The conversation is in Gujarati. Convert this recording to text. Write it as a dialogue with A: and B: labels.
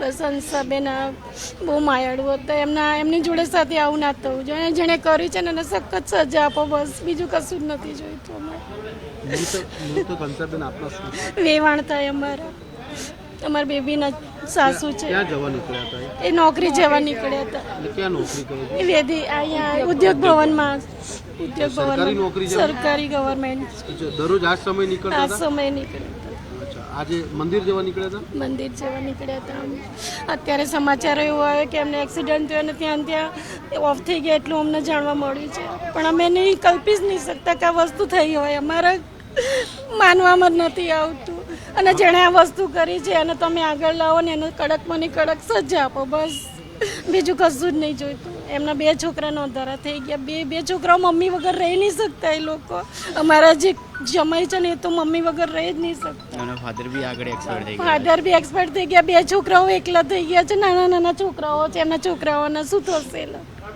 A: બસ હંસાબેન બહુ માયાળુ હતા. એમની જોડે સાથે આવું ના થવું જોઈએ. જેણે કર્યું છે ને એને સખત સજા આપો, બસ બીજું કશું જ નથી જોઈતું અમારે. વેવાણ થાય અમારા બેબીના સાસુ છે. એ નોકરી જવા નીકળ્યા હતા. એ વેદી અહીંયા ઉદ્યોગ ભવનમાં સરકારી ગવર્મેન્ટ.
B: દરરોજ આ સમય નીકળતા
A: આ સમય નીકળ્યા.
B: આજે મંદિર જવા નીકળ્યા
A: હતા. અત્યારે સમાચાર એવું આવે કે એમને એક્સિડન્ટ થયો અને ત્યાં ઓફ થઈ ગયા એટલું અમને જાણવા મળ્યું છે. પણ અમે નહીં કલ્પી જ નહીં શકતા કે આ વસ્તુ થઈ હોય. અમારા માનવામાં જ નથી આવતું. અને જેણે આ વસ્તુ કરી છે એને તમે આગળ લાવો ને એને કડકમાં કડક સજા આપો, બસ બીજું કશું જ નહીં જોઈતું. એમના 2 છોકરા નોંધારા થઈ ગયા. બે છોકરાઓ મમ્મી વગર રહી નહીં શકતા. એ લોકો અમારા જે જમાઈ છે ને એ તો મમ્મી વગર રહી જ નહીં શકતા. ફાધર બી એક્સપર્ટ થઈ ગયા. 2 છોકરાઓ એકલા થઈ ગયા છે. નાના છોકરાઓ છે. એમના છોકરાઓને શું થશે?